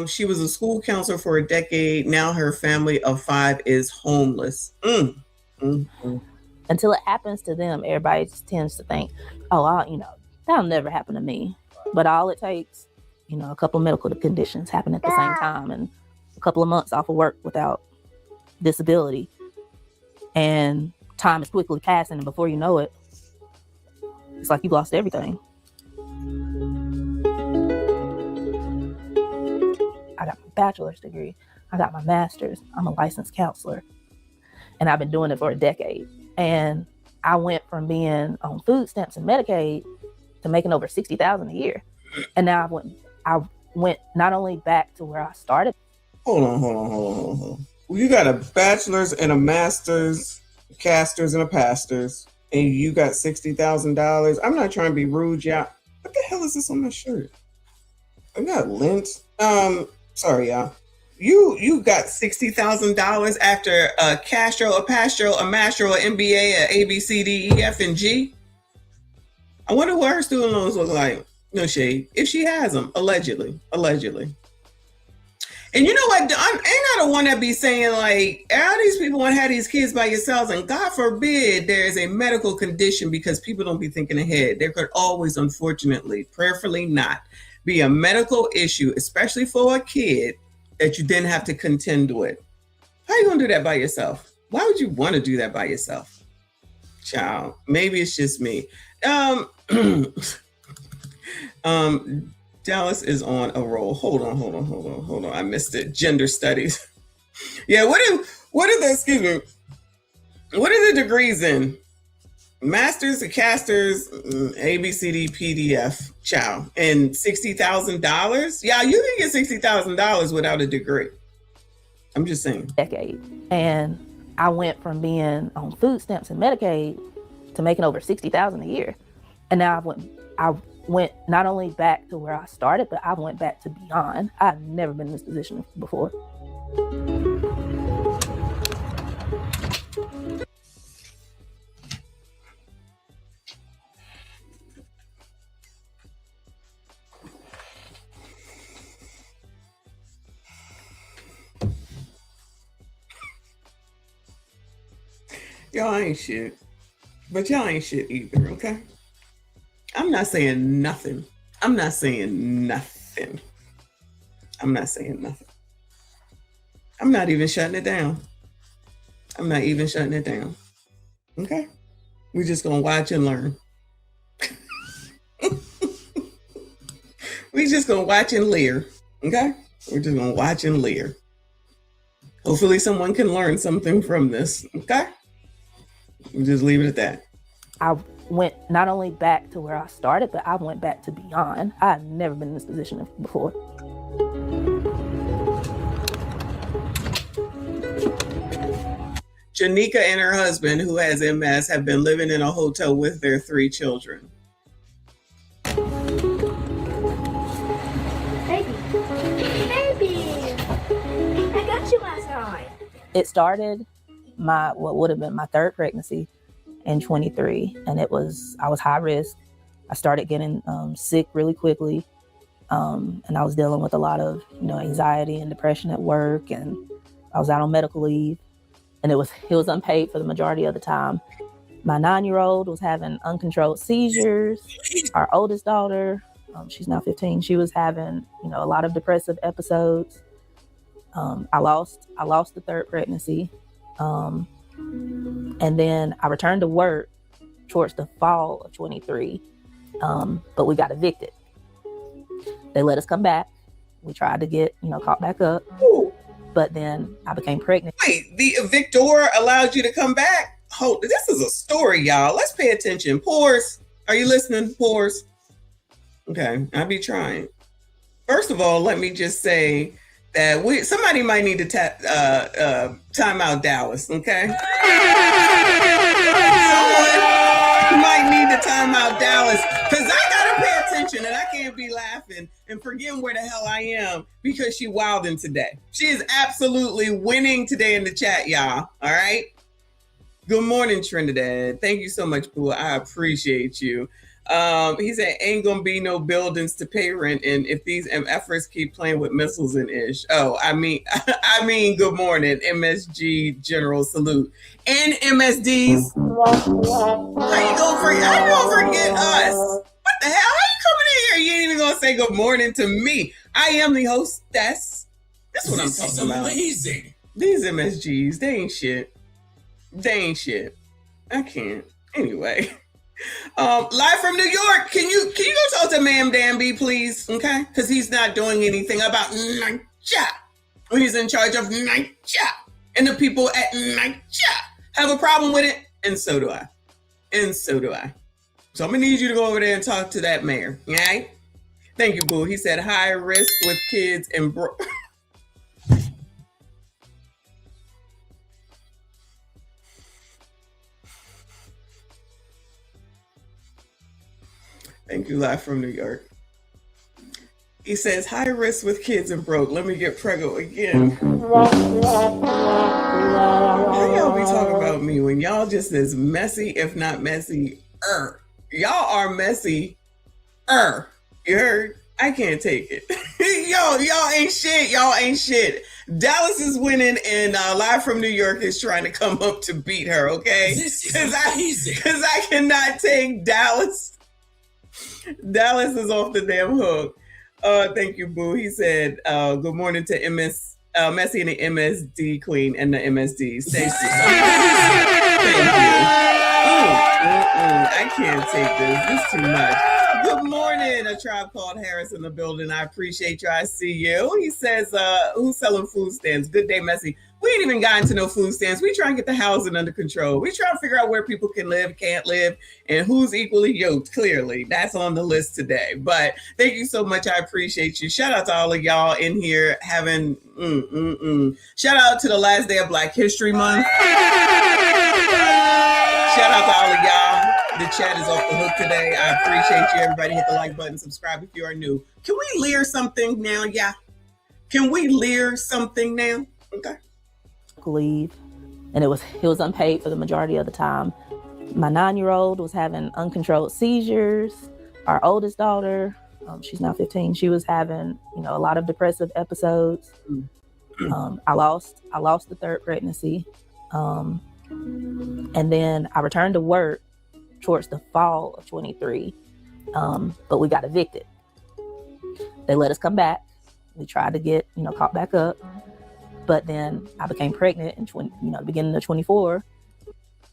She was a school counselor for a decade. Now her family of 5 is homeless. Until it happens to them, everybody just tends to think, oh, that'll never happen to me. But all it takes, a couple of medical conditions happen at the same time and a couple of months off of work without disability. And time is quickly passing, and before you know it, it's like you've lost everything. I got my bachelor's degree. I got my master's. I'm a licensed counselor. And I've been doing it for a decade. And I went from being on food stamps and Medicaid to making over $60,000 a year. And now I went not only back to where I started. Hold on. You got a bachelor's and a master's, a caster's and a pastor's, and you got $60,000. I'm not trying to be rude, y'all. What the hell is this on my shirt? I got lint. Sorry, y'all. You got $60,000 after a Castro, a Pastro, a Mastro, a MBA, a B, C, D, E, F, and G. I wonder what her student loans look like. No shade. If she has them, allegedly. And you know what? Ain't I the one that be saying like, all these people want to have these kids by yourselves, and God forbid there is a medical condition, because people don't be thinking ahead. There could always, unfortunately, prayerfully not, be a medical issue, especially for a kid, that you then have to contend with. How are you going to do that by yourself? Why would you want to do that by yourself? Child, maybe it's just me. Dallas is on a roll. Hold on. I missed it. Gender studies. Yeah, what are the degrees in? Masters, casters, ABCD, PDF, child, and $60,000. Yeah, you can get $60,000 without a degree. I'm just saying. Decade. And I went from being on food stamps and Medicaid to making over $60,000 a year. And now I went not only back to where I started, but I went back to beyond. I've never been in this position before. Y'all ain't shit. But y'all ain't shit either, okay? I'm not saying nothing. I'm not even shutting it down. Okay? We're just going to watch and learn. We're just going to watch and leer. Okay? We're just going to watch and leer. Hopefully someone can learn something from this. Okay? We'll just leave it at that. I went not only back to where I started, but I went back to beyond. I've never been in this position before. Janika and her husband, who has MS, have been living in a hotel with their 3 children. Baby, I got you last night. It started what would have been my 3rd pregnancy in 23, and I was high risk. I started getting sick really quickly, and I was dealing with a lot of anxiety and depression at work, and I was out on medical leave, and it was unpaid for the majority of the time. My 9-year-old was having uncontrolled seizures. Our oldest daughter, she's now 15, she was having a lot of depressive episodes. I lost the 3rd pregnancy. And then I returned to work towards the fall of 23, but we got evicted. They let us come back. We tried to get, caught back up, but then I became pregnant. Wait, the evictor allowed you to come back? This is a story, y'all. Let's pay attention. Pores, are you listening? Pores. Okay, I'll be trying. First of all, let me just say that somebody might need to time out Dallas, okay? Someone might need to time out Dallas, because I gotta pay attention and I can't be laughing and forgetting where the hell I am because she wilding today. She is absolutely winning today in the chat, y'all. All right. Good morning, Trinidad. Thank you so much, Boo. I appreciate you. He said, ain't gonna be no buildings to pay rent in if these MFers keep playing with missiles and ish. Oh, I mean, good morning, MSG General Salute. And MSDs, how you gonna forget us? What the hell? How you coming in here? You ain't even gonna say good morning to me. I am the hostess. That's what I'm talking about. Amazing. These MSGs, they ain't shit. They ain't shit. I can't. Anyway. Live from New York. Can you go talk to Ma'am Danby, please? Okay? Because he's not doing anything about NYCHA. He's in charge of NYCHA. And the people at NYCHA have a problem with it. And so do I. So I'm going to need you to go over there and talk to that mayor. All right? Thank you, boo. He said high risk with kids and Thank you, live from New York. He says, high risk with kids and broke. Let me get preggo again. How y'all be talking about me when y'all just as messy, if not messy, Y'all are messy, You heard? I can't take it. Y'all ain't shit. Dallas is winning, and live from New York is trying to come up to beat her, okay? This is amazing. Because I cannot take Dallas. Dallas is off the damn hook. Thank you, boo. He said, good morning to Messy and the MSD Queen and the MSD. Stacey. Thank you. I can't take this. This is too much. Good morning. A Tribe Called Harris in the building. I appreciate you. I see you. He says, who's selling food stands? Good day, Messy. We ain't even gotten to no food stands. We trying to get the housing under control. We trying to figure out where people can live, can't live, and who's equally yoked. Clearly, that's on the list today. But thank you so much. I appreciate you. Shout out to all of y'all in here having, Shout out to the last day of Black History Month. Shout out to all of y'all. The chat is off the hook today. I appreciate you. Everybody hit the like button, subscribe if you are new. Can we lear something now? Yeah. Can we lear something now? Okay. Leave, and it was unpaid for the majority of the time. My 9-year-old was having uncontrolled seizures. Our oldest daughter, she's now 15, she was having a lot of depressive episodes. I lost the third pregnancy, and then I returned to work towards the fall of 23, but we got evicted. They let us come back. We tried to get caught back up. But then I became pregnant in the beginning of 24.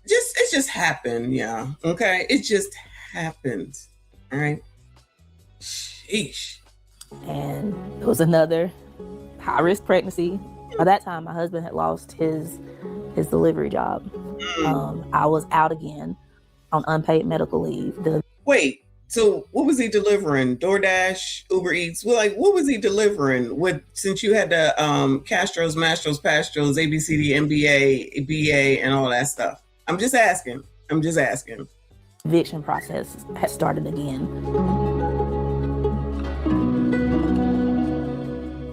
It just happened, yeah. Okay, it just happened. All right. Sheesh. And it was another high risk pregnancy. By that time, my husband had lost his delivery job. I was out again on unpaid medical leave. Wait. So what was he delivering? DoorDash, Uber Eats? Well, what was he delivering since you had the Castros, Mastros, Pastros, ABCD, MBA, BA, and all that stuff? I'm just asking. Eviction process had started again.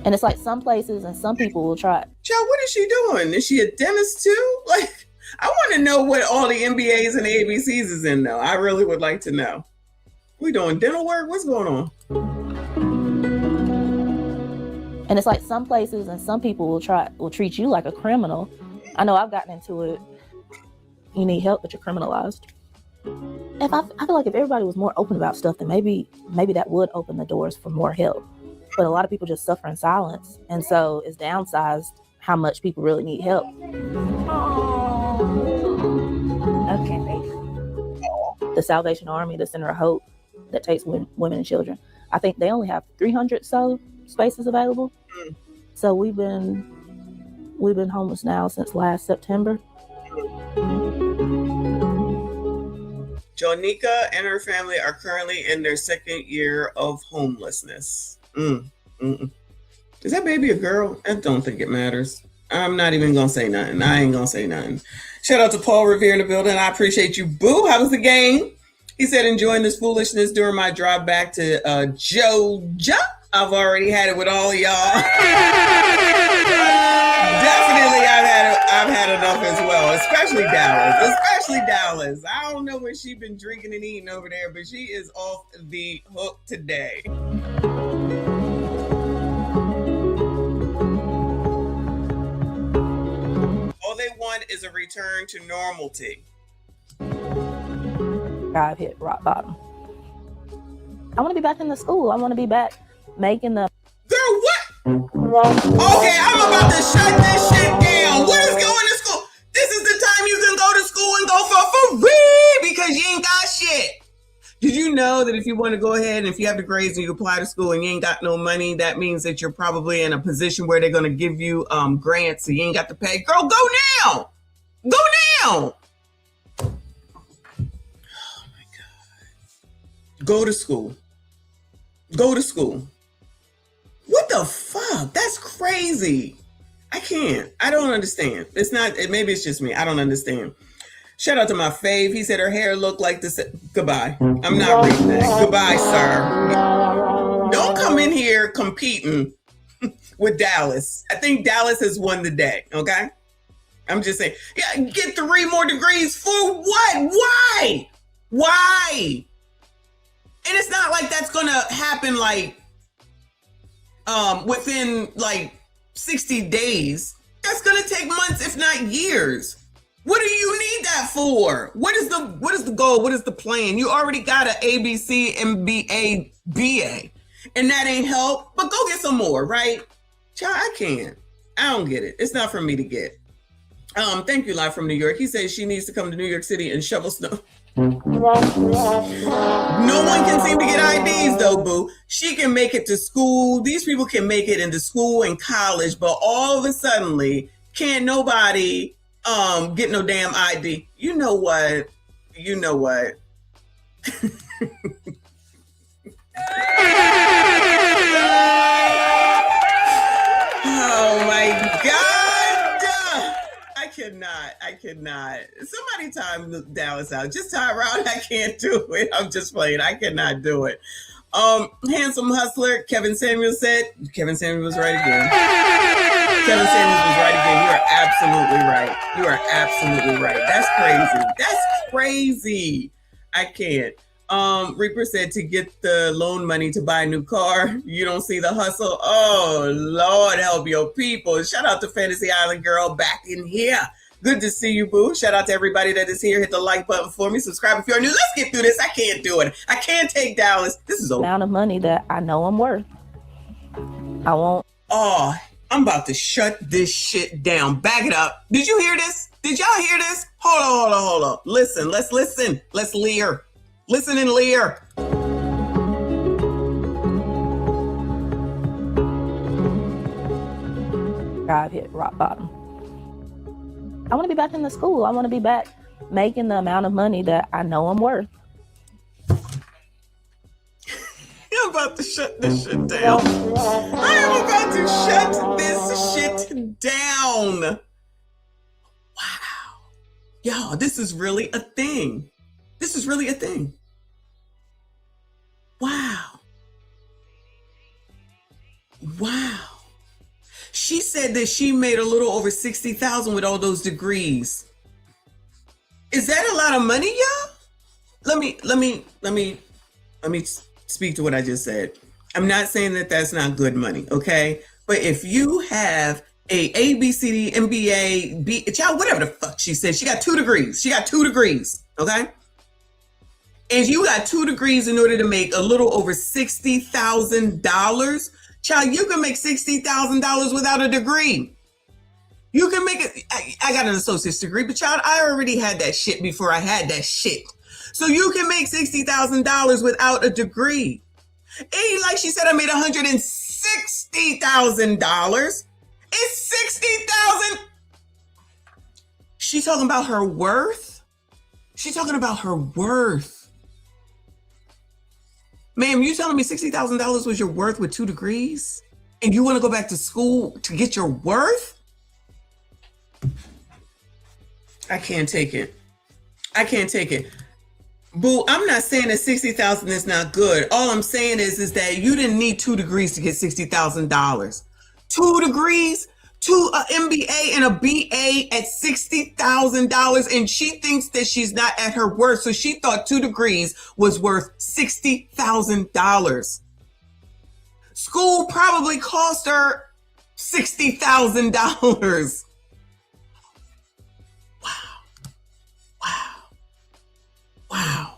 And it's like some places and some people will try. Child, what is she doing? Is she a dentist too? I want to know what all the MBAs and the ABCs is in though. I really would like to know. We doing dental work? What's going on? And it's like some places and some people will treat you like a criminal. I know I've gotten into it. You need help, but you're criminalized. I feel like if everybody was more open about stuff, then maybe that would open the doors for more help. But a lot of people just suffer in silence, and so it's downsized how much people really need help. Okay, baby. The Salvation Army, the Center of Hope, that takes women and children. I think they only have 300 so spaces available. So we've been homeless now since last September. Jonica and her family are currently in their second year of homelessness. Is that baby a girl? I don't think it matters. I'm not even gonna say nothing. I ain't gonna say nothing. Shout out to Paul Revere in the building. I appreciate you, boo. How was the game? He said, enjoying this foolishness during my drive back to Georgia. I've already had it with all of y'all. Definitely, I've had enough as well, especially Dallas. especially Dallas. I don't know what she's been drinking and eating over there, but she is off the hook today. All they want is a return to normalcy. I've hit rock bottom. I want to be back in the school. I want to be back making the. Girl, what? Okay, I'm about to shut this shit down. What is going to school? This is the time you can go to school and go for free because you ain't got shit. Did you know that if you want to go ahead and if you have the grades and you apply to school and you ain't got no money, that means that you're probably in a position where they're going to give you grants so you ain't got to pay? Girl, go now. Go now. Oh my God. Go to school. Go to school. What the fuck? That's crazy. I can't. I don't understand. It's not, maybe it's just me. I don't understand. Shout out to my fave. He said her hair looked like this. Goodbye. I'm not reading that. Goodbye, sir. Don't come in here competing with Dallas. I think Dallas has won the day. Okay. I'm just saying, yeah, get 3 more degrees for what? Why? Why? And it's not like that's going to happen like within like 60 days. That's going to take months, if not years. What do you need that for? What is the goal? What is the plan? You already got an ABC, MBA, BA, and that ain't help. But go get some more, right? Child, I can't. I don't get it. It's not for me to get. Thank you, live from New York. He says she needs to come to New York City and shovel snow. No one can seem to get IDs though, boo. She can make it to school. These people can make it into school and college, but all of a sudden, can't nobody get no damn ID. You know what? You know what? Oh my God. I cannot. Somebody time Dallas out. Just time around. I can't do it. I'm just playing. I cannot do it. Handsome hustler, Kevin Samuel said. Kevin Samuel was right again. Kevin Samuels was right again. You are absolutely right. You are absolutely right. That's crazy. That's crazy. I can't. Reaper said to get the loan money to buy a new car. You don't see the hustle. Oh, Lord, help your people. Shout out to Fantasy Island Girl back in here. Good to see you, boo. Shout out to everybody that is here. Hit the like button for me. Subscribe if you're new. Let's get through this. I can't do it. I can't take Dallas. This is over. Amount of money that I know I'm worth. I won't. Oh, I'm about to shut this shit down. Back it up. Did you hear this? Did y'all hear this? Hold on. Listen. Let's listen. Let's leer. Listen and leer. I've hit rock bottom. I want to be back in the school. I want to be back making the amount of money that I know I'm worth. I'm about to shut this shit down. I am about to shut this shit down. Wow. Y'all, this is really a thing. This is really a thing. Wow. Wow. She said that she made a little over 60,000 with all those degrees. Is that a lot of money, y'all? Let me speak to what I just said. I'm not saying that that's not good money, okay? But if you have a ABCD, MBA, child, whatever the fuck she said, she got 2 degrees. She got 2 degrees, okay? And you got 2 degrees in order to make a little over $60,000. Child, you can make $60,000 without a degree. You can make it. I got an associate's degree, but child, I already had that shit before I had that shit. So you can make $60,000 without a degree. And like she said, I made $160,000. It's $60,000. She's talking about her worth. She's talking about her worth. Ma'am, you telling me $60,000 was your worth with 2 degrees? And you want to go back to school to get your worth? I can't take it. I can't take it. Boo, I'm not saying that 60,000 is not good. All I'm saying is that you didn't need 2 degrees to get $60,000. 2 degrees? to an MBA and a BA at $60,000, and she thinks that she's not at her worth. So she thought 2 degrees was worth $60,000. School probably cost her $60,000. Wow.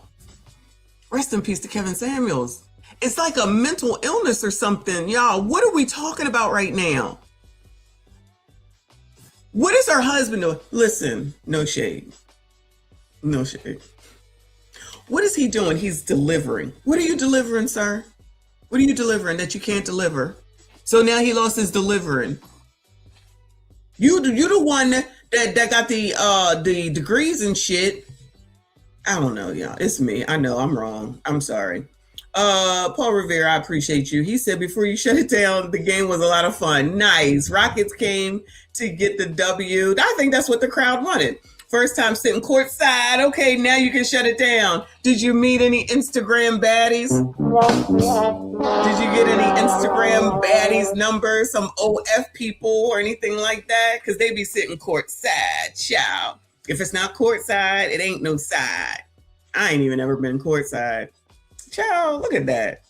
Rest in peace to Kevin Samuels. It's like a mental illness or something. Y'all, what are we talking about right now? What is her husband doing? Listen, no shade. No shade. What is he doing? He's delivering. What are you delivering, sir? What are you delivering that you can't deliver? So now he lost his delivering. You the one that got the degrees and shit. I don't know, y'all. It's me. I know I'm wrong. I'm sorry. Paul Revere, I appreciate you. He said before you shut it down, the game was a lot of fun. Nice. Rockets came to get the W. I think that's what the crowd wanted. First time sitting courtside. Okay, now you can shut it down. Did you meet any Instagram baddies? Did you get any Instagram baddies numbers? Some OF people or anything like that? Because they be sitting courtside, child. If it's not courtside, it ain't no side. I ain't even ever been courtside. Child, look at that.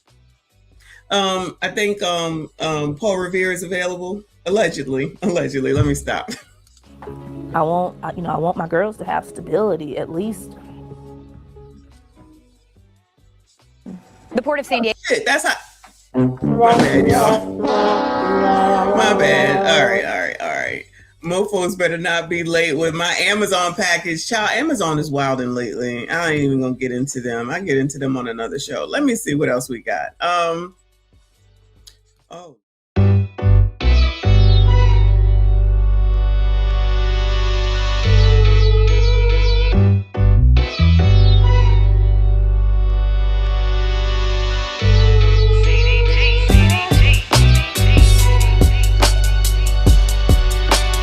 I think Paul Revere is available. Allegedly. Let me stop. I want my girls to have stability at least. The Port of San Diego. Shit, that's how. My bad, y'all. My bad. All right. Mofos better not be late with my Amazon package. Child, Amazon is wilding lately. I ain't even gonna get into them. I get into them on another show. Let me see what else we got. Oh.